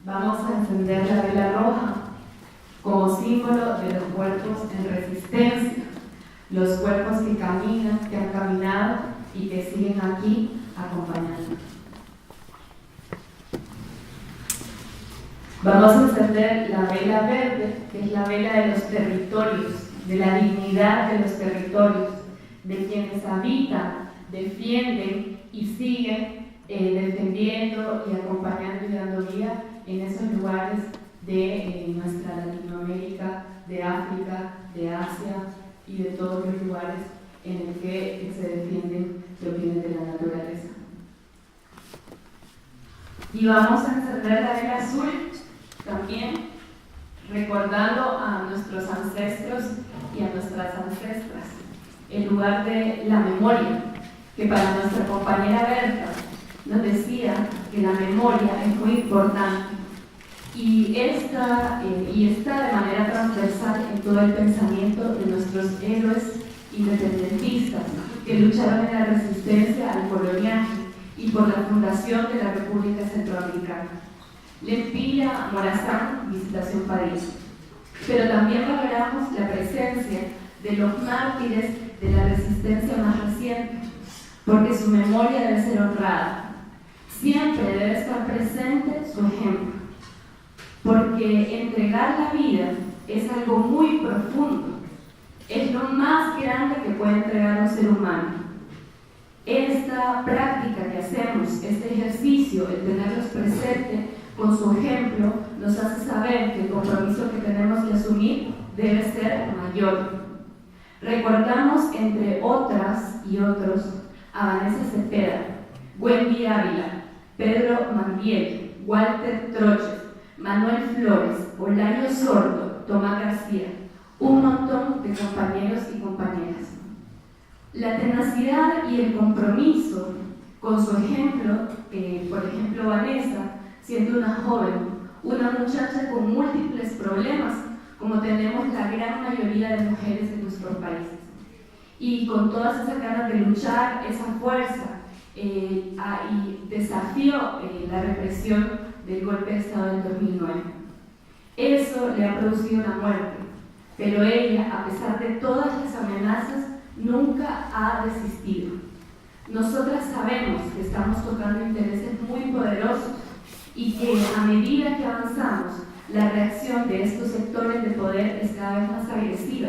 Vamos a encender la vela roja como símbolo de los cuerpos en resistencia, los cuerpos que caminan, que han caminado y que siguen aquí acompañando. Vamos a encender la vela verde, que es la vela de los territorios, de la dignidad de los territorios, de quienes habitan, defienden y siguen defendiendo y acompañando y dando vida en esos lugares de nuestra Latinoamérica, de África, de Asia y de todos los lugares en el que se defienden los bienes de la naturaleza. Y vamos a encender la vela azul también, recordando a nuestros ancestros y a nuestras ancestras, el lugar de la memoria, que para nuestra compañera Berta nos decía que la memoria es muy importante y está de manera transversal en todo el pensamiento de nuestros héroes independentistas que lucharon en la resistencia al coloniaje y por la fundación de la República Centroamericana. Lempira, Morazán, Visitación París. Pero también valoramos la presencia de los mártires de la resistencia más reciente, porque su memoria debe ser honrada. Siempre debe estar presente su ejemplo, porque entregar la vida es algo muy profundo, es lo más grande que puede entregar un ser humano. Esta práctica que hacemos, este ejercicio, el tenerlos presentes con su ejemplo, nos hace saber que el compromiso que tenemos que asumir debe ser mayor. Recordamos, entre otras y otros, a Vanessa Cepeda, Wendy Ávila, Pedro Mandiel, Walter Troches, Manuel Flores, Olayo Sordo, Tomás García, un montón de compañeros y compañeras. La tenacidad y el compromiso con su ejemplo, por ejemplo Vanessa, siendo una joven, una muchacha con múltiples problemas, como tenemos la gran mayoría de mujeres en nuestros países, y con todas esas ganas de luchar, esa fuerza, y desafió la represión del golpe de Estado del 2009. Eso le ha producido una muerte, pero ella, a pesar de todas las amenazas, nunca ha desistido. Nosotras sabemos que estamos tocando intereses muy poderosos y que a medida que avanzamos, la reacción de estos sectores de poder es cada vez más agresiva.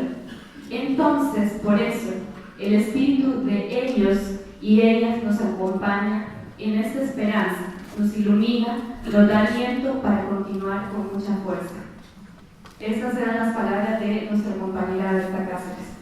Entonces, por eso, el espíritu de ellos y ellas nos acompaña en esta esperanza, nos ilumina, nos da aliento para continuar con mucha fuerza. Estas eran las palabras de nuestra compañera Berta Cáceres.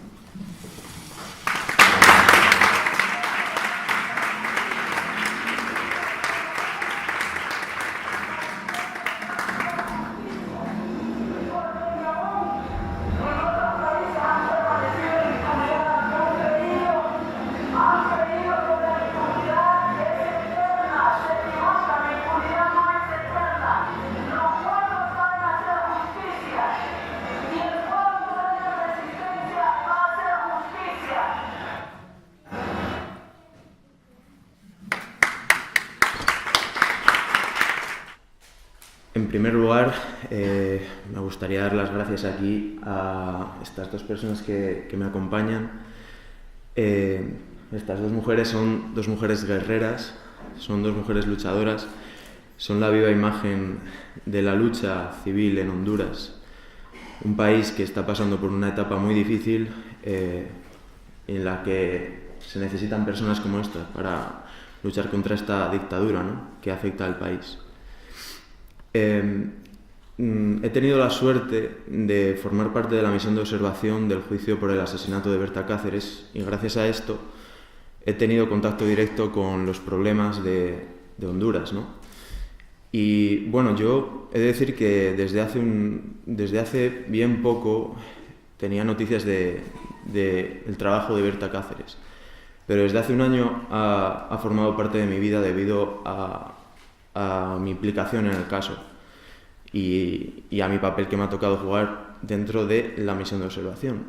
En primer lugar, me gustaría dar las gracias aquí a estas dos personas que me acompañan. Estas dos mujeres son dos mujeres guerreras, son dos mujeres luchadoras, son la viva imagen de la lucha civil en Honduras, un país que está pasando por una etapa muy difícil en la que se necesitan personas como esta para luchar contra esta dictadura, ¿no?, que afecta al país. He tenido la suerte de formar parte de la misión de observación del juicio por el asesinato de Berta Cáceres y gracias a esto he tenido contacto directo con los problemas de Honduras, ¿no? Y bueno, yo he de decir que desde hace bien poco tenía noticias del trabajo de Berta Cáceres, pero desde hace un año ha formado parte de mi vida debido a mi implicación en el caso y a mi papel que me ha tocado jugar dentro de la misión de observación.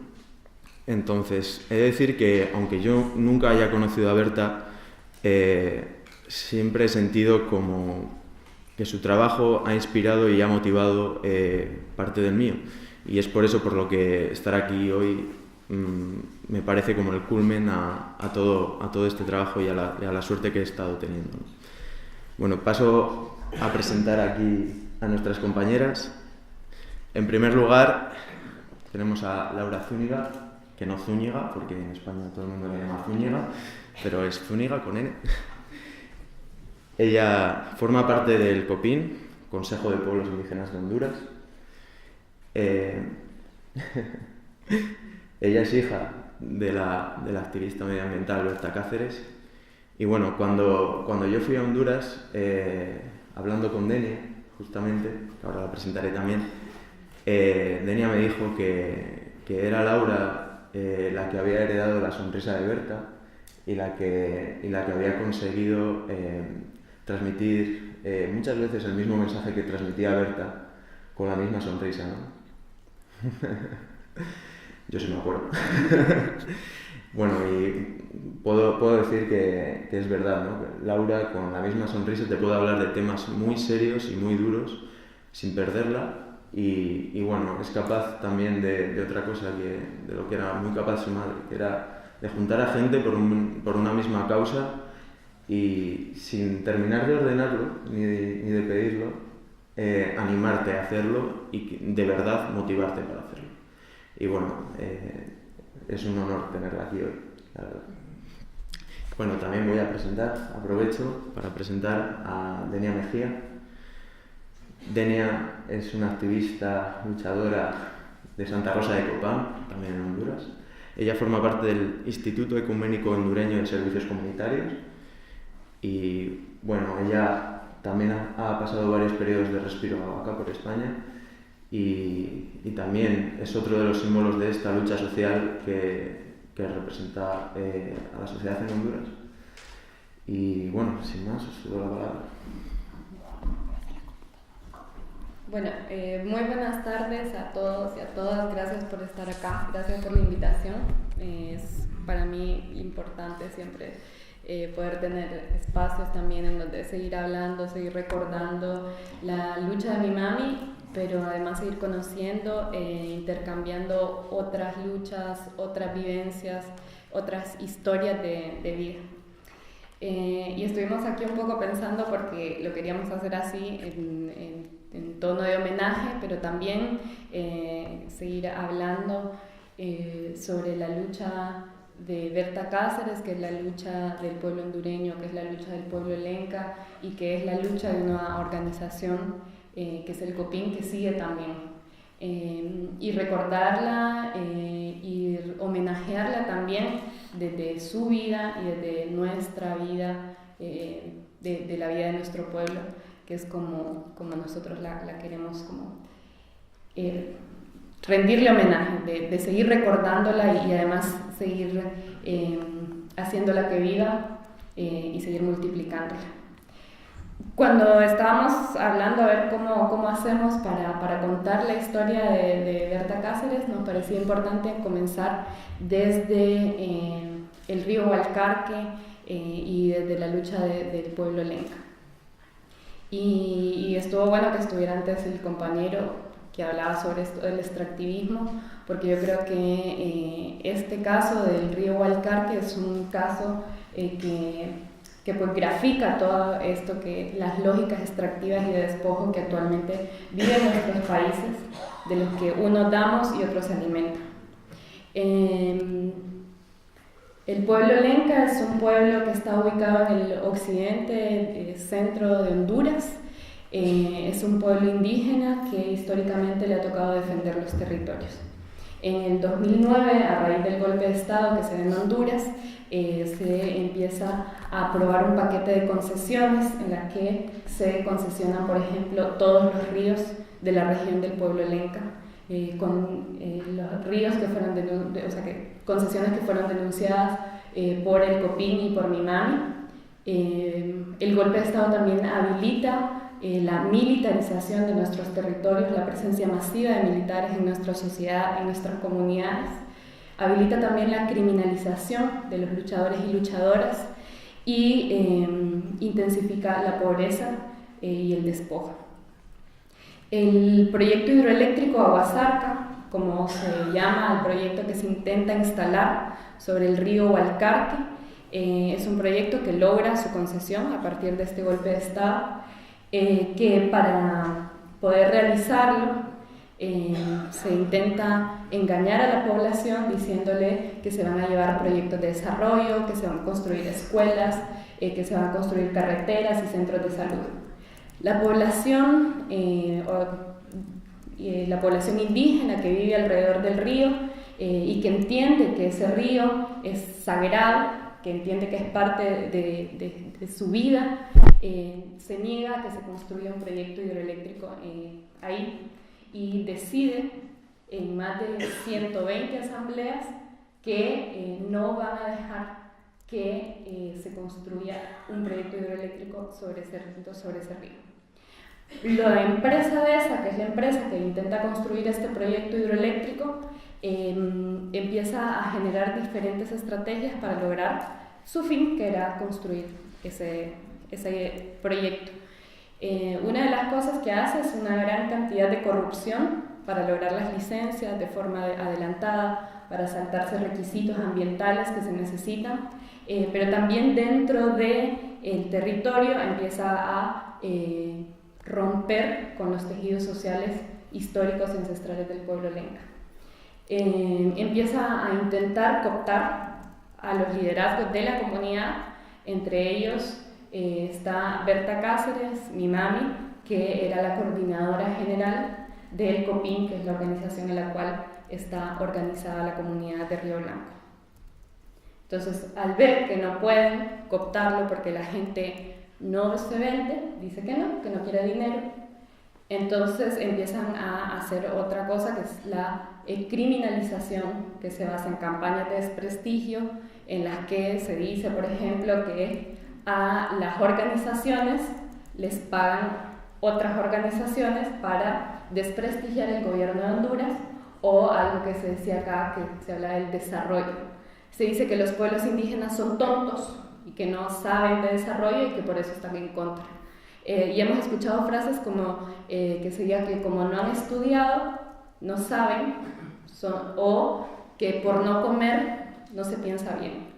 Entonces, he de decir que aunque yo nunca haya conocido a Berta, siempre he sentido como que su trabajo ha inspirado y ha motivado parte del mío. Y es por eso por lo que estar aquí hoy me parece como el culmen a todo este trabajo y a la suerte que he estado teniendo, ¿no? Bueno, paso a presentar aquí a nuestras compañeras. En primer lugar, tenemos a Laura Zúñiga, que no Zúñiga, porque en España todo el mundo le llama Zúñiga, pero es Zúñiga con N. Ella forma parte del COPIN, Consejo de Pueblos Indígenas de Honduras. Ella es hija de la activista medioambiental Berta Cáceres. Y bueno, cuando yo fui a Honduras, hablando con Denia, justamente, que ahora la presentaré también, Denia me dijo que era Laura la que había heredado la sonrisa de Berta y la que había conseguido transmitir muchas veces el mismo mensaje que transmitía Berta con la misma sonrisa, ¿no? Yo sí me acuerdo. Bueno, y puedo decir que es verdad, ¿no? Laura, con la misma sonrisa, te puede hablar de temas muy serios y muy duros sin perderla. Y bueno, es capaz también de otra cosa, de lo que era muy capaz su madre, que era de juntar a gente por una misma causa y sin terminar de ordenarlo ni de pedirlo, animarte a hacerlo y de verdad motivarte para hacerlo. Y bueno, es un honor tenerla aquí hoy, la verdad. Bueno, también aprovecho para presentar a Denia Mejía. Denia es una activista luchadora de Santa Rosa de Copán, también en Honduras. Ella forma parte del Instituto Ecuménico Hondureño de Servicios Comunitarios y bueno, ella también ha pasado varios periodos de respiro acá por España y también es otro de los símbolos de esta lucha social que representa a la sociedad en Honduras. Y bueno, sin más, os doy la palabra. Bueno, muy buenas tardes a todos y a todas. Gracias por estar acá, gracias por la invitación. Es para mí importante siempre poder tener espacios también en donde seguir hablando, seguir recordando la lucha de mi mami, pero además seguir conociendo intercambiando otras luchas, otras vivencias, otras historias de vida. Y estuvimos aquí un poco pensando porque lo queríamos hacer así en tono de homenaje, pero también seguir hablando sobre la lucha de Berta Cáceres, que es la lucha del pueblo hondureño, que es la lucha del pueblo lenca y que es la lucha de una organización que es el COPIN, que sigue también. Y recordarla y homenajearla también desde su vida y desde nuestra vida, de la vida de nuestro pueblo, que es como nosotros la queremos como rendirle homenaje, de seguir recordándola y además seguir haciéndola que viva y seguir multiplicándola. Cuando estábamos hablando a ver cómo hacemos para contar la historia de Berta Cáceres, nos parecía importante comenzar desde el río Hualcarque y desde la lucha del pueblo lenca. Y estuvo bueno que estuviera antes el compañero que hablaba sobre esto del extractivismo, porque yo creo que este caso del río Hualcarque es un caso que pues grafica todo esto, que las lógicas extractivas y de despojo que actualmente viven nuestros países, de los que unos damos y otros se alimentan. El pueblo lenca es un pueblo que está ubicado en el occidente, centro de Honduras. Es un pueblo indígena que históricamente le ha tocado defender los territorios. En el 2009, a raíz del golpe de Estado que se da en Honduras, se empieza a aprobar un paquete de concesiones en la que se concesionan, por ejemplo, todos los ríos de la región del pueblo lenca, con los ríos que fueron concesiones que fueron denunciadas por el COPIN y por mi mami. El golpe de Estado también habilita la militarización de nuestros territorios, la presencia masiva de militares en nuestra sociedad, en nuestras comunidades. Habilita también la criminalización de los luchadores y luchadoras y intensifica la pobreza y el despojo. El proyecto hidroeléctrico Aguasarca, como se llama el proyecto que se intenta instalar sobre el río Hualcarque, es un proyecto que logra su concesión a partir de este golpe de Estado, que para poder realizarlo se intenta engañar a la población diciéndole que se van a llevar proyectos de desarrollo, que se van a construir escuelas, que se van a construir carreteras y centros de salud. La población, la población indígena que vive alrededor del río y que entiende que ese río es sagrado, que entiende que es parte de su vida, se niega a que se construya un proyecto hidroeléctrico ahí y decide en más de 120 asambleas que no van a dejar que se construya un proyecto hidroeléctrico sobre ese río. La empresa DESA, que es la empresa que intenta construir este proyecto hidroeléctrico, empieza a generar diferentes estrategias para lograr su fin, que era construir ese proyecto. Una de las cosas que hace es una gran cantidad de corrupción para lograr las licencias de forma adelantada, para saltarse requisitos ambientales que se necesitan, pero también dentro del territorio empieza a romper con los tejidos sociales históricos y ancestrales del pueblo lenca. Empieza a intentar cooptar a los liderazgos de la comunidad, entre ellos está Berta Cáceres, mi mami, que era la coordinadora general del COPIN, que es la organización en la cual está organizada la comunidad de Río Blanco. Entonces, al ver que no pueden cooptarlo porque la gente no se vende, dice que no quiere dinero, entonces empiezan a hacer otra cosa, que es la criminalización, que se basa en campañas de desprestigio, en las que se dice, por ejemplo, que a las organizaciones les pagan otras organizaciones para desprestigiar el gobierno de Honduras, o algo que se decía acá, que se habla del desarrollo. Se dice que los pueblos indígenas son tontos y que no saben de desarrollo y que por eso están en contra. Y hemos escuchado frases como que sería que como no han estudiado, no saben, o que por no comer no se piensa bien.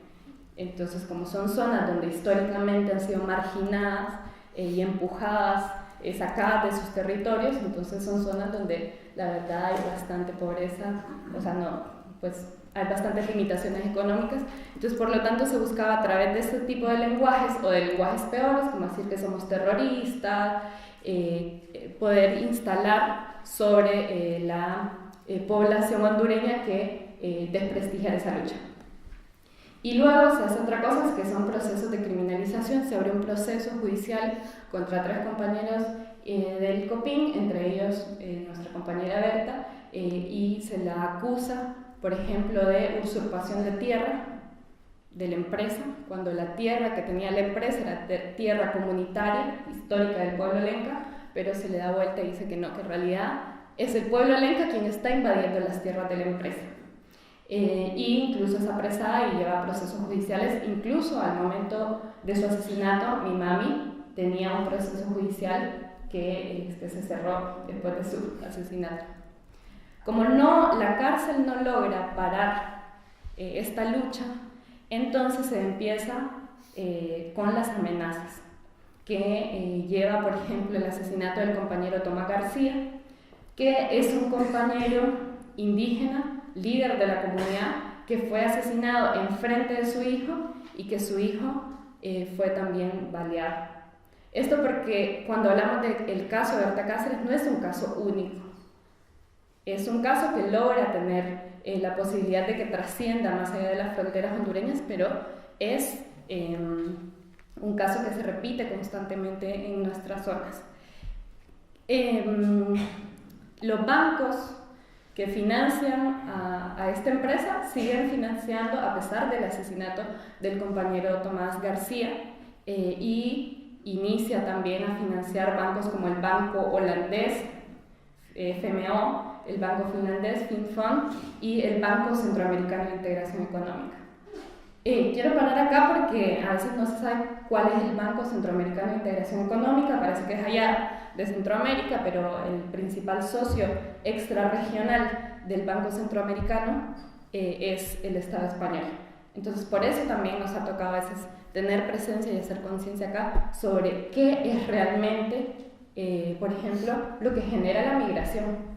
Entonces, como son zonas donde históricamente han sido marginadas y empujadas, sacadas de sus territorios, entonces son zonas donde la verdad hay bastante pobreza, hay bastantes limitaciones económicas. Entonces, por lo tanto, se buscaba a través de este tipo de lenguajes o de lenguajes peores, como decir que somos terroristas, poder instalar sobre la población hondureña que desprestigiar esa lucha. Y luego se hace otra cosa, que son procesos de criminalización. Se abre un proceso judicial contra 3 compañeros del COPIN, entre ellos nuestra compañera Berta, y se la acusa, por ejemplo, de usurpación de tierra de la empresa, cuando la tierra que tenía la empresa era tierra comunitaria, histórica del pueblo lenca, pero se le da vuelta y dice que no, que en realidad es el pueblo lenca quien está invadiendo las tierras de la empresa. Y incluso es apresada y lleva procesos judiciales. Incluso al momento de su asesinato, mi mami tenía un proceso judicial que se cerró después de su asesinato. Como la cárcel no logra parar esta lucha, entonces se empieza con las amenazas, que lleva, por ejemplo, el asesinato del compañero Tomás García, que es un compañero indígena, líder de la comunidad, que fue asesinado en frente de su hijo y que su hijo fue también baleado. Esto porque cuando hablamos del caso de Berta Cáceres no es un caso único, es un caso que logra tener la posibilidad de que trascienda más allá de las fronteras hondureñas, pero es un caso que se repite constantemente en nuestras zonas. Los bancos que financian a esta empresa siguen financiando a pesar del asesinato del compañero Tomás García, y inicia también a financiar bancos como el banco holandés FMO, el banco finlandés FinFond y el Banco Centroamericano de Integración Económica. Quiero parar acá porque a veces no se sabe cuál es el Banco Centroamericano de Integración Económica, parece que es allá de Centroamérica, pero el principal socio extrarregional del Banco Centroamericano es el Estado español. Entonces, por eso también nos ha tocado a veces tener presencia y hacer conciencia acá sobre qué es realmente, por ejemplo, lo que genera la migración.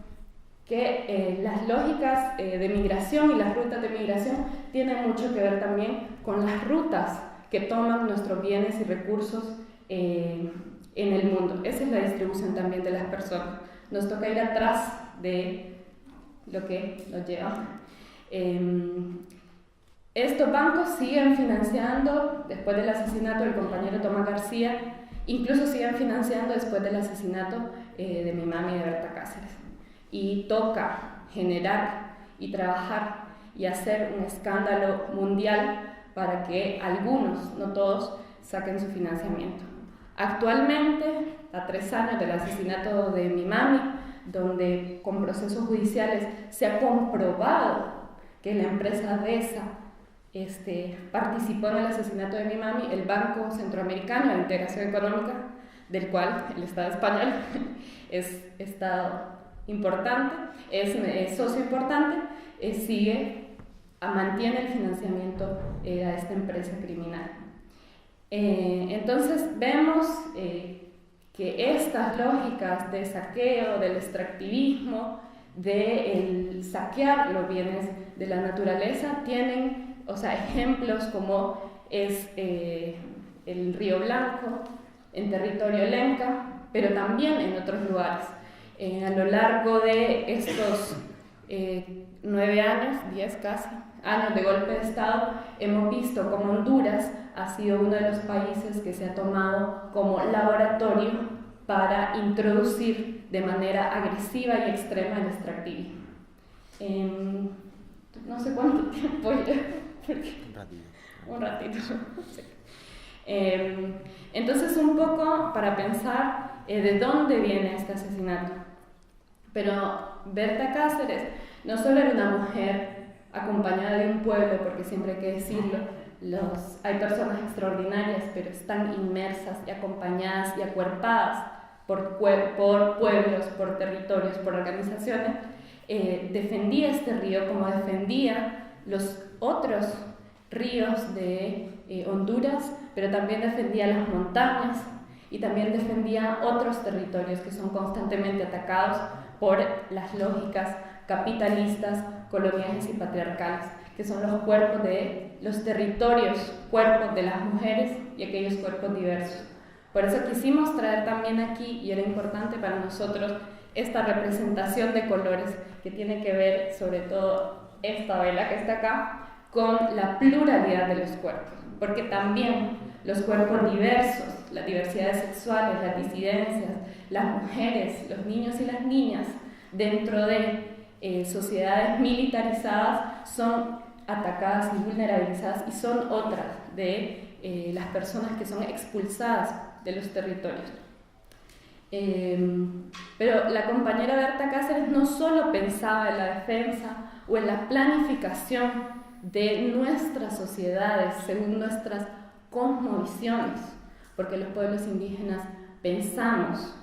Que las lógicas de migración y las rutas de migración tienen mucho que ver también con las rutas que toman nuestros bienes y recursos en el mundo. Esa es la distribución también de las personas. Nos toca ir atrás de lo que nos lleva. Estos bancos siguen financiando, después del asesinato del compañero Tomás García, incluso siguen financiando después del asesinato de mi mami, de Berta Cáceres. Y toca generar y trabajar y hacer un escándalo mundial para que algunos, no todos, saquen su financiamiento. Actualmente, a 3 años del asesinato de mi mami, donde con procesos judiciales se ha comprobado que la empresa DESA participó en el asesinato de mi mami, el Banco Centroamericano de Integración Económica, del cual el Estado español es Estado importante, es socio importante, mantiene el financiamiento a esta empresa criminal. Entonces vemos que estas lógicas de saqueo, del extractivismo, del saquear los bienes de la naturaleza tienen, ejemplos como es el Río Blanco, en territorio lenca, pero también en otros lugares. A lo largo de estos 9 años, 10 casi, años de golpe de Estado, hemos visto cómo Honduras ha sido uno de los países que se ha tomado como laboratorio para introducir de manera agresiva y extrema el extractivismo. No sé cuánto tiempo ya. Un ratito. Sí. Entonces, un poco para pensar de dónde viene este asesinato. Pero Berta Cáceres no solo era una mujer acompañada de un pueblo, porque siempre hay que decirlo, hay personas extraordinarias, pero están inmersas y acompañadas y acuerpadas por pueblos, por territorios, por organizaciones. Defendía este río como defendía los otros ríos de Honduras, pero también defendía las montañas y también defendía otros territorios que son constantemente atacados por las lógicas capitalistas, coloniales y patriarcales, que son los cuerpos de los territorios, cuerpos de las mujeres y aquellos cuerpos diversos. Por eso quisimos traer también aquí, y era importante para nosotros, esta representación de colores que tiene que ver, sobre todo esta vela que está acá, con la pluralidad de los cuerpos, porque también los cuerpos diversos, las diversidades sexuales, las disidencias, las mujeres, los niños y las niñas dentro de sociedades militarizadas son atacadas y vulnerabilizadas y son otras de las personas que son expulsadas de los territorios. Pero la compañera Berta Cáceres no solo pensaba en la defensa o en la planificación de nuestras sociedades según nuestras cosmovisiones, porque los pueblos indígenas pensamos,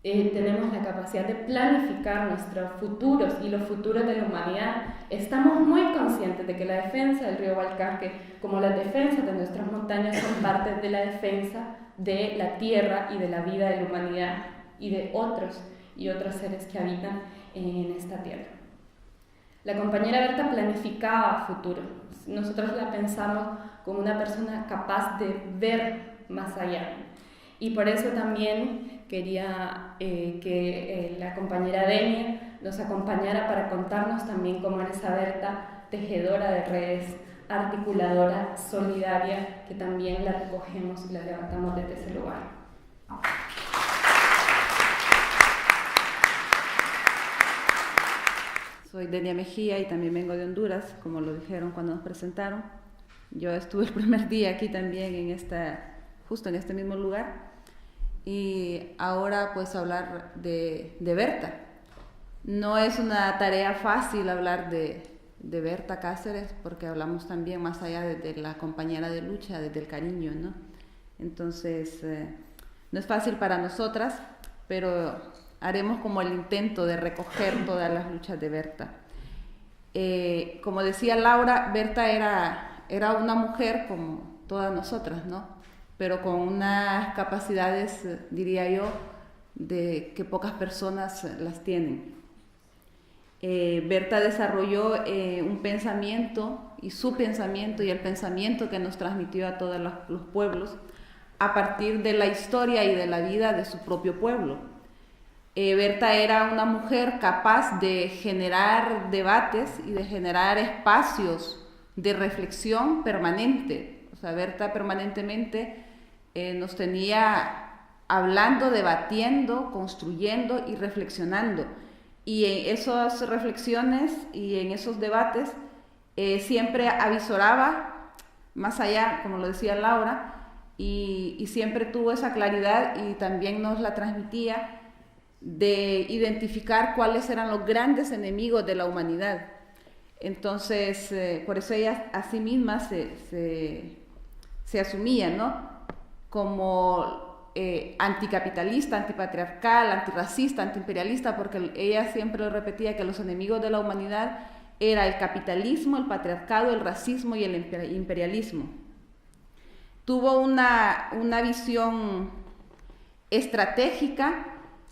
tenemos la capacidad de planificar nuestros futuros y los futuros de la humanidad. Estamos muy conscientes de que la defensa del río Valcarque, como las defensas de nuestras montañas, son parte de la defensa de la tierra y de la vida de la humanidad y de otros y otros seres que habitan en esta tierra. La compañera Berta planificaba futuro. Nosotros la pensamos como una persona capaz de ver más allá. Y por eso también quería que la compañera Denia nos acompañara para contarnos también cómo era esa Berta tejedora de redes, articuladora, solidaria, que también la recogemos y la levantamos desde ese lugar. Soy Denia Mejía y también vengo de Honduras, como lo dijeron cuando nos presentaron. Yo estuve el primer día aquí también justo en este mismo lugar. Y ahora pues hablar de Berta. No es una tarea fácil hablar de de Berta Cáceres, porque hablamos también más allá de la compañera de lucha, desde el cariño, ¿no? Entonces, no es fácil para nosotras, pero haremos como el intento de recoger todas las luchas de Berta. Como decía Laura, Berta era una mujer como todas nosotras, ¿no? Pero con unas capacidades, diría yo, de que pocas personas las tienen. Berta desarrolló un pensamiento, y su pensamiento y el pensamiento que nos transmitió a todos los pueblos a partir de la historia y de la vida de su propio pueblo. Berta era una mujer capaz de generar debates y de generar espacios de reflexión permanente. O sea, Berta permanentemente nos tenía hablando, debatiendo, construyendo y reflexionando. Y en esas reflexiones y en esos debates siempre avisoraba más allá, como lo decía Laura, y siempre tuvo esa claridad y también nos la transmitía de identificar cuáles eran los grandes enemigos de la humanidad. Entonces, por eso ella a sí misma se asumía, ¿no? Como anticapitalista, antipatriarcal, antirracista, antiimperialista, porque ella siempre lo repetía que los enemigos de la humanidad era el capitalismo, el patriarcado, el racismo y el imperialismo. Tuvo una visión estratégica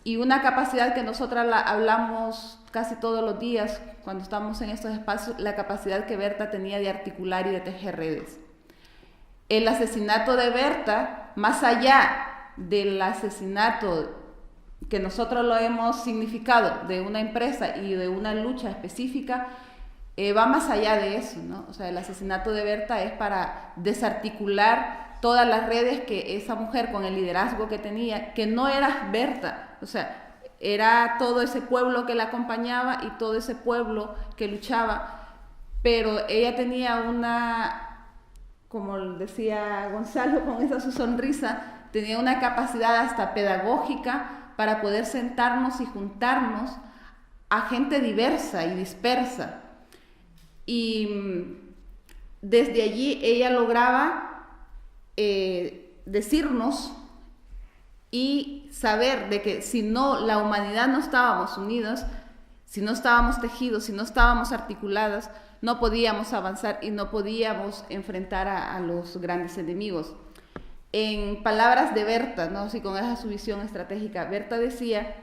y una capacidad que nosotras hablamos casi todos los días cuando estamos en estos espacios, la capacidad que Berta tenía de articular y de tejer redes. El asesinato de Berta, más allá del asesinato que nosotros lo hemos significado de una empresa y de una lucha específica, va más allá de eso, ¿no? O sea, el asesinato de Berta es para desarticular todas las redes que esa mujer con el liderazgo que tenía, que no era Berta, o sea, era todo ese pueblo que la acompañaba y todo ese pueblo que luchaba, pero ella tenía una, como decía Gonzalo con esa su sonrisa, tenía una capacidad hasta pedagógica para poder sentarnos y juntarnos a gente diversa y dispersa. Y desde allí ella lograba decirnos y saber de que si no, la humanidad no estábamos unidos, si no estábamos tejidos, si no estábamos articuladas, no podíamos avanzar y no podíamos enfrentar a los grandes enemigos. En palabras de Berta, ¿no? Sí, con esa su visión estratégica, Berta decía: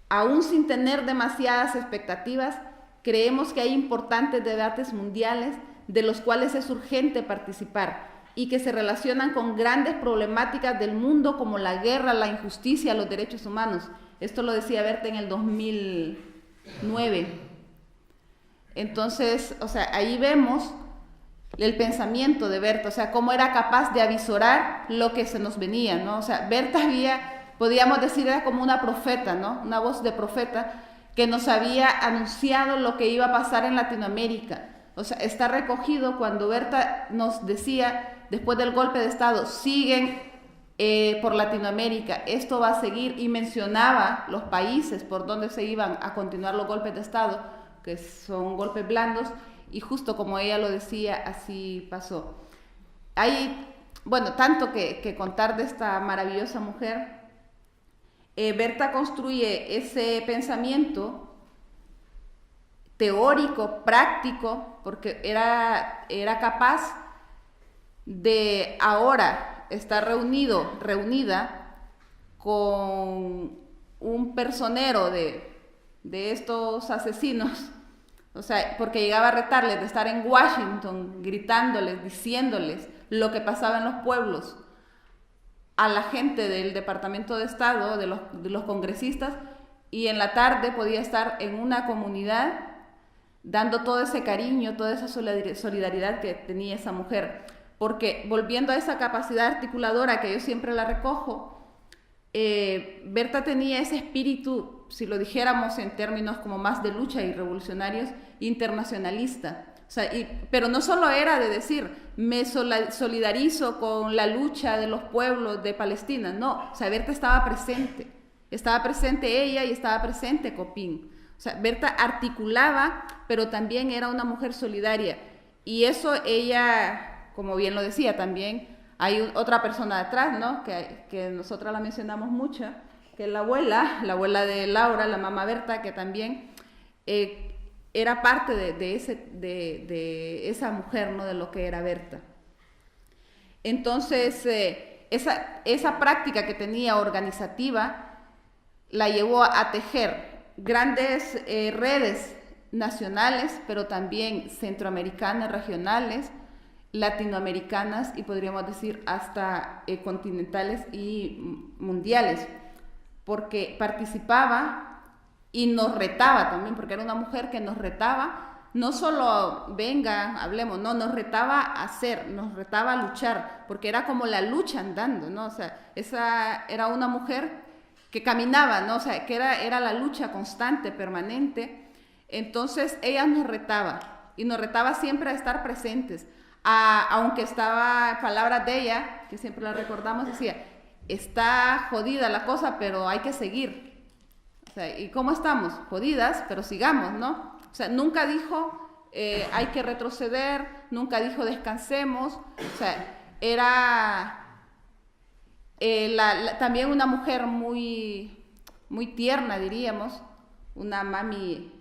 aún sin tener demasiadas expectativas, creemos que hay importantes debates mundiales de los cuales es urgente participar y que se relacionan con grandes problemáticas del mundo como la guerra, la injusticia, los derechos humanos. Esto lo decía Berta en el 2009. Entonces, o sea, ahí vemos el pensamiento de Berta, o sea, cómo era capaz de avisorar lo que se nos venía, ¿no? O sea, Berta podíamos decir, era como una profeta, ¿no? Una voz de profeta que nos había anunciado lo que iba a pasar en Latinoamérica. O sea, está recogido cuando Berta nos decía, después del golpe de Estado, siguen por Latinoamérica, esto va a seguir, y mencionaba los países por donde se iban a continuar los golpes de Estado, que son golpes blandos, y justo como ella lo decía, así pasó. Hay, bueno, tanto que contar de esta maravillosa mujer. Berta construye ese pensamiento teórico, práctico, porque era capaz de ahora estar reunida con un personero de estos asesinos, o sea, porque llegaba a retarles de estar en Washington gritándoles, diciéndoles lo que pasaba en los pueblos a la gente del Departamento de Estado, de los congresistas, y en la tarde podía estar en una comunidad dando todo ese cariño, toda esa solidaridad que tenía esa mujer. Porque volviendo a esa capacidad articuladora que yo siempre la recojo, Berta tenía ese espíritu, si lo dijéramos en términos como más de lucha y revolucionarios, internacionalista. O sea, pero no solo era de decir, me solidarizo con la lucha de los pueblos de Palestina, no, o sea, Berta estaba presente ella y estaba presente Copín. O sea, Berta articulaba, pero también era una mujer solidaria. Y eso ella, como bien lo decía, también hay otra persona detrás, ¿no? Que nosotras la mencionamos mucho, que es la abuela de Laura, la mamá Berta, que también era parte de esa mujer, ¿no? De lo que era Berta. Entonces, esa práctica que tenía organizativa la llevó a tejer grandes redes nacionales, pero también centroamericanas, regionales, latinoamericanas y podríamos decir hasta continentales y mundiales, porque participaba y nos retaba también, porque era una mujer que nos retaba, no solo venga, hablemos, no, nos retaba a hacer, nos retaba a luchar, porque era como la lucha andando, ¿no? O sea, esa era una mujer que caminaba, ¿no? O sea, que era la lucha constante, permanente. Entonces ella nos retaba, y nos retaba siempre a estar presentes, aunque estaba, palabras de ella, que siempre la recordamos, decía, está jodida la cosa, pero hay que seguir. O sea, ¿y cómo estamos? Jodidas, pero sigamos, ¿no? O sea, nunca dijo hay que retroceder, nunca dijo descansemos. O sea, era también una mujer muy, muy tierna, diríamos, una mami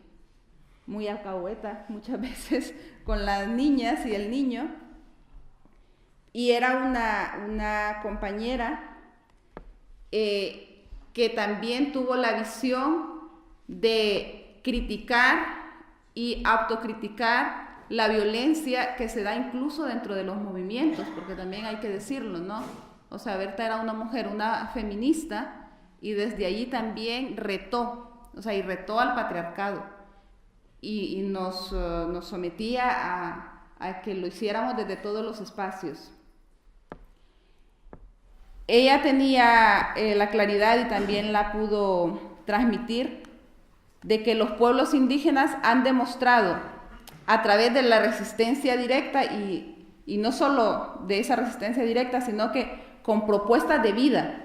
muy alcahueta muchas veces con las niñas y el niño. Y era una compañera que también tuvo la visión de criticar y autocriticar la violencia que se da incluso dentro de los movimientos, porque también hay que decirlo, ¿no? O sea, Berta era una mujer, una feminista, y desde allí también retó, o sea, y retó al patriarcado, y nos sometía a que lo hiciéramos desde todos los espacios. Ella tenía la claridad y también la pudo transmitir de que los pueblos indígenas han demostrado a través de la resistencia directa y no solo de esa resistencia directa, sino que con propuestas de vida,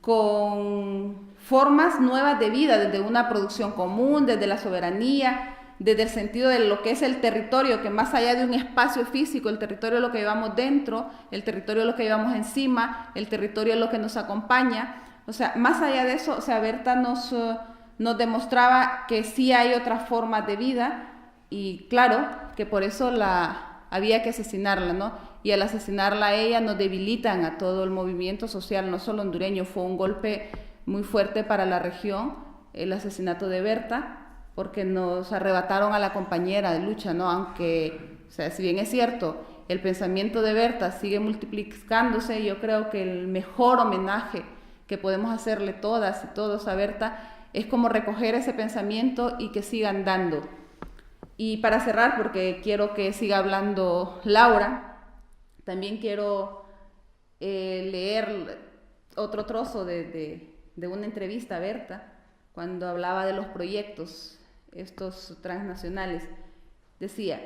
con formas nuevas de vida, desde una producción común, desde la soberanía, desde el sentido de lo que es el territorio, que más allá de un espacio físico, el territorio es lo que llevamos dentro, el territorio es lo que llevamos encima, el territorio es lo que nos acompaña. O sea, más allá de eso, o sea, Berta nos demostraba que sí hay otras formas de vida, y claro, que por eso había que asesinarla, ¿no? Y al asesinarla a ella nos debilitan a todo el movimiento social, no solo hondureño. Fue un golpe muy fuerte para la región, el asesinato de Berta, porque nos arrebataron a la compañera de lucha, ¿no? Aunque, o sea, si bien es cierto, el pensamiento de Berta sigue multiplicándose, yo creo que el mejor homenaje que podemos hacerle todas y todos a Berta es como recoger ese pensamiento y que sigan dando. Y para cerrar, porque quiero que siga hablando Laura, también quiero leer otro trozo de una entrevista a Berta, cuando hablaba de los proyectos estos transnacionales. Decía: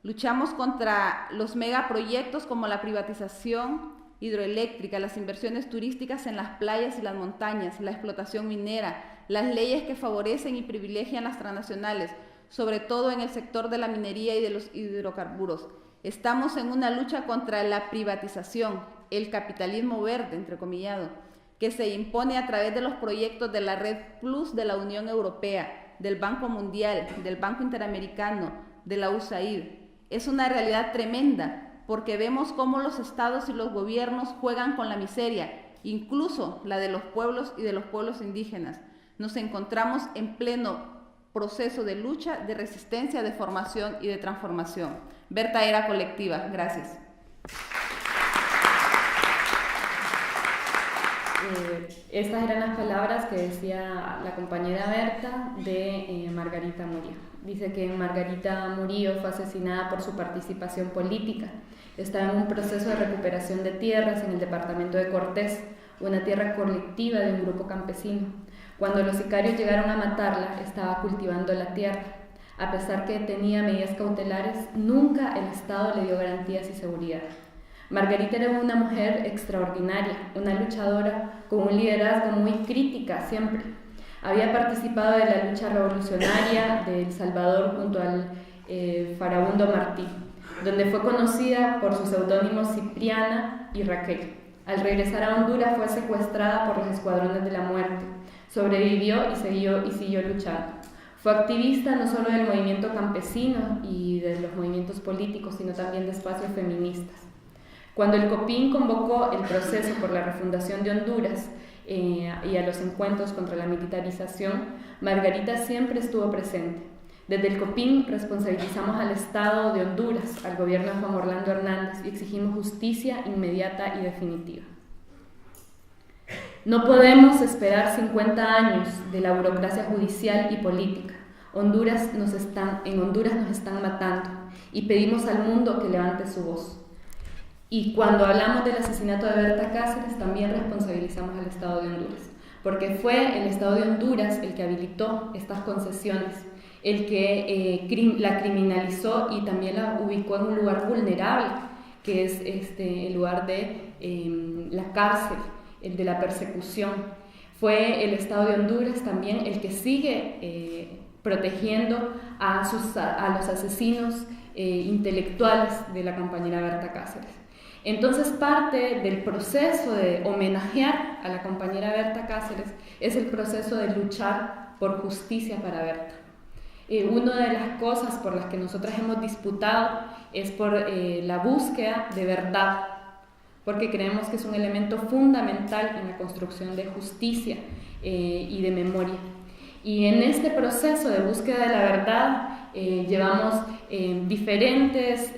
luchamos contra los megaproyectos como la privatización hidroeléctrica, las inversiones turísticas en las playas y las montañas, la explotación minera, las leyes que favorecen y privilegian las transnacionales, sobre todo en el sector de la minería y de los hidrocarburos. Estamos en una lucha contra la privatización, el capitalismo verde, entrecomillado, que se impone a través de los proyectos de la Red Plus de la Unión Europea, del Banco Mundial, del Banco Interamericano, de la USAID. Es una realidad tremenda, porque vemos cómo los estados y los gobiernos juegan con la miseria, incluso la de los pueblos y de los pueblos indígenas. Nos encontramos en pleno proceso de lucha, de resistencia, de formación y de transformación. Berta era colectiva. Gracias. Estas eran las palabras que decía la compañera Berta de Margarita Murillo. Dice que Margarita Murillo fue asesinada por su participación política. Estaba en un proceso de recuperación de tierras en el departamento de Cortés, una tierra colectiva de un grupo campesino. Cuando los sicarios llegaron a matarla, estaba cultivando la tierra. A pesar que tenía medidas cautelares, nunca el Estado le dio garantías y seguridad. Margarita era una mujer extraordinaria, una luchadora con un liderazgo muy crítica siempre. Había participado de la lucha revolucionaria de El Salvador junto al Farabundo Martí, donde fue conocida por sus seudónimos Cipriana y Raquel. Al regresar a Honduras fue secuestrada por los escuadrones de la muerte. Sobrevivió y siguió luchando. Fue activista no solo del movimiento campesino y de los movimientos políticos, sino también de espacios feministas. Cuando el COPINH convocó el proceso por la refundación de Honduras y a los encuentros contra la militarización, Margarita siempre estuvo presente. Desde el COPINH responsabilizamos al Estado de Honduras, al gobierno de Juan Orlando Hernández, y exigimos justicia inmediata y definitiva. No podemos esperar 50 años de la burocracia judicial y política. En Honduras nos están matando y pedimos al mundo que levante su voz. Y cuando hablamos del asesinato de Berta Cáceres, también responsabilizamos al Estado de Honduras, porque fue el Estado de Honduras el que habilitó estas concesiones, el que la criminalizó y también la ubicó en un lugar vulnerable, que es el lugar de la cárcel, el de la persecución. Fue el Estado de Honduras también el que sigue protegiendo a los asesinos intelectuales de la compañera Berta Cáceres. Entonces, parte del proceso de homenajear a la compañera Berta Cáceres es el proceso de luchar por justicia para Berta. Una de las cosas por las que nosotras hemos disputado es por la búsqueda de verdad, porque creemos que es un elemento fundamental en la construcción de justicia y de memoria. Y en este proceso de búsqueda de la verdad llevamos diferentes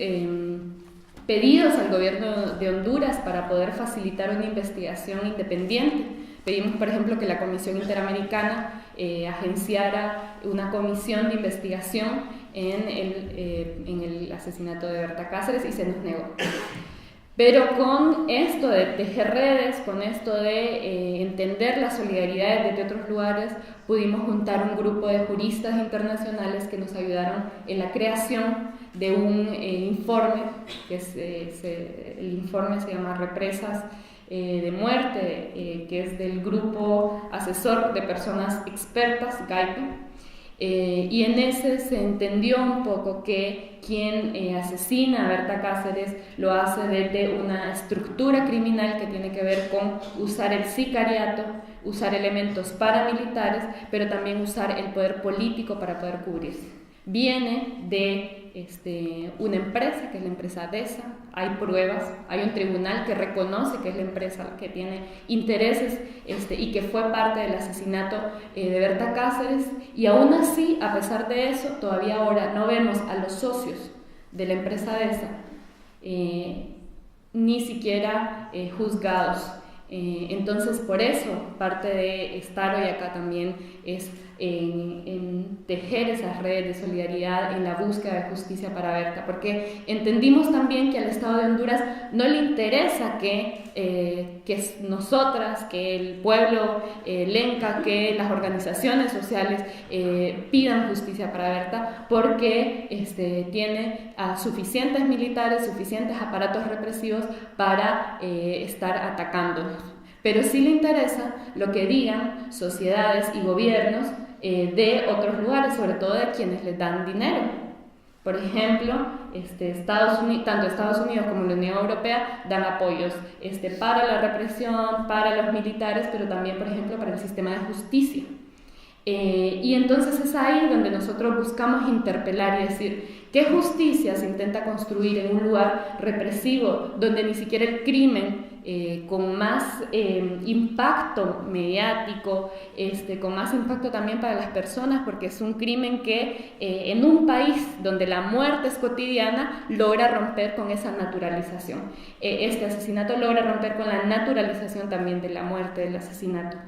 pedidos al gobierno de Honduras para poder facilitar una investigación independiente. Pedimos, por ejemplo, que la Comisión Interamericana agenciara una comisión de investigación en el asesinato de Berta Cáceres y se nos negó. Pero con esto de tejer redes, con esto de entender las solidaridades desde otros lugares, pudimos juntar un grupo de juristas internacionales que nos ayudaron en la creación de un informe, que el informe se llama Represas de Muerte, que es del Grupo Asesor de Personas Expertas, GAIPE. Y en ese se entendió un poco que quien asesina a Berta Cáceres lo hace desde una estructura criminal que tiene que ver con usar el sicariato, usar elementos paramilitares, pero también usar el poder político para poder cubrirse. Viene de una empresa, que es la empresa DESA, hay pruebas, hay un tribunal que reconoce que es la empresa que tiene intereses y que fue parte del asesinato de Berta Cáceres, y aún así, a pesar de eso, todavía ahora no vemos a los socios de la empresa DESA ni siquiera juzgados. Entonces, por eso, parte de estar hoy acá también es en tejer esas redes de solidaridad en la búsqueda de justicia para Berta, porque entendimos también que al Estado de Honduras no le interesa que nosotras, que el pueblo lenca, que las organizaciones sociales pidan justicia para Berta, porque tiene suficientes militares, suficientes aparatos represivos para estar atacándonos. Pero sí le interesa lo que digan sociedades y gobiernos de otros lugares, sobre todo de quienes les dan dinero. Por ejemplo, tanto Estados Unidos como la Unión Europea dan apoyos para la represión, para los militares, pero también, por ejemplo, para el sistema de justicia. Y entonces es ahí donde nosotros buscamos interpelar y decir qué justicia se intenta construir en un lugar represivo donde ni siquiera el crimen con más impacto mediático, con más impacto también para las personas, porque es un crimen que en un país donde la muerte es cotidiana logra romper con esa naturalización. Este asesinato logra romper con la naturalización también de la muerte, del asesinato,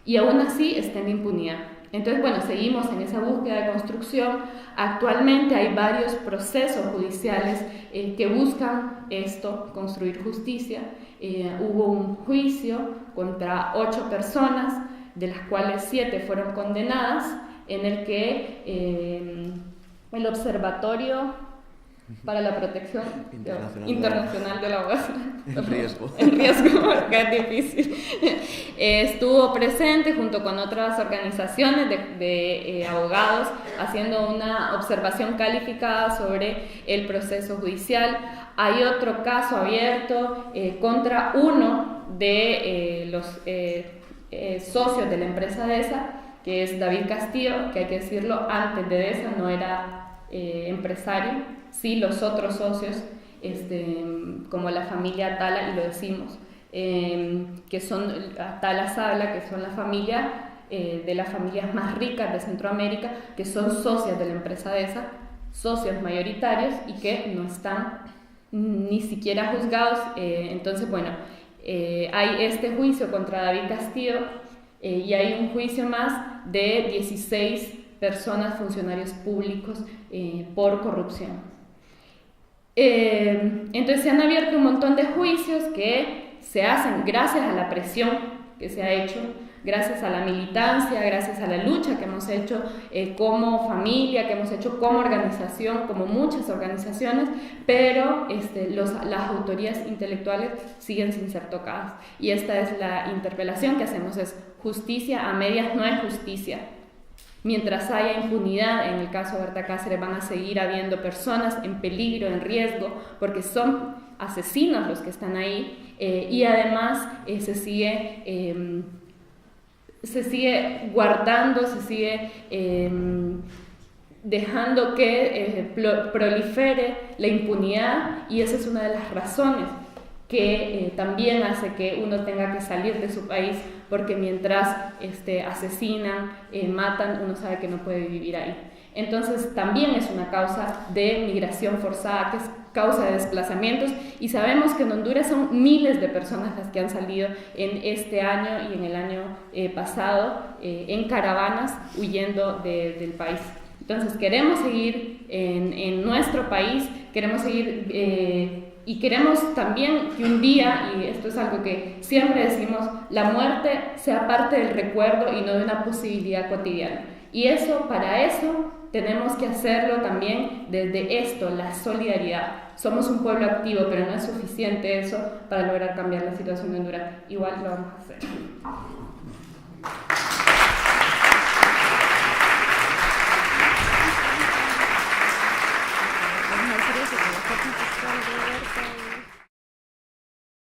y aún así está en impunidad. Entonces, bueno, seguimos en esa búsqueda de construcción. Actualmente hay varios procesos judiciales que buscan esto, construir justicia. Hubo un juicio contra 8 personas, de las cuales 7 fueron condenadas, en el que el observatorio para la protección internacional de la abogacía. En riesgo. En riesgo, porque es difícil. Estuvo presente junto con otras organizaciones de abogados haciendo una observación calificada sobre el proceso judicial. Hay otro caso abierto contra uno de los socios de la empresa DESA, que es David Castillo, que hay que decirlo, antes de DESA no era empresario. Sí, los otros socios, como la familia Atala, y lo decimos, que son Atala Sabla, que son la familia de las familias más ricas de Centroamérica, que son socias de la empresa DESA, socios mayoritarios y que no están ni siquiera juzgados. Entonces, bueno, hay este juicio contra David Castillo y hay un juicio más de 16 personas, funcionarios públicos, por corrupción. Entonces se han abierto un montón de juicios que se hacen gracias a la presión que se ha hecho, gracias a la militancia, gracias a la lucha que hemos hecho como familia, que hemos hecho como organización, como muchas organizaciones, pero las autorías intelectuales siguen sin ser tocadas. Y esta es la interpelación que hacemos, es justicia a medias no es justicia. Mientras haya impunidad, en el caso de Berta Cáceres van a seguir habiendo personas en peligro, en riesgo, porque son asesinos los que están ahí, y además se sigue guardando, se sigue dejando que prolifere la impunidad, y esa es una de las razones que también hace que uno tenga que salir de su país, porque mientras asesinan, matan, uno sabe que no puede vivir ahí. Entonces también es una causa de migración forzada, que es causa de desplazamientos, y sabemos que en Honduras son miles de personas las que han salido en este año y en el año pasado en caravanas huyendo del país. Entonces queremos seguir en nuestro país, queremos seguir y queremos también que un día, y esto es algo que siempre decimos, la muerte sea parte del recuerdo y no de una posibilidad cotidiana. Y para eso tenemos que hacerlo también desde esto, la solidaridad. Somos un pueblo activo, pero no es suficiente eso para lograr cambiar la situación de Honduras. Igual lo vamos a hacer.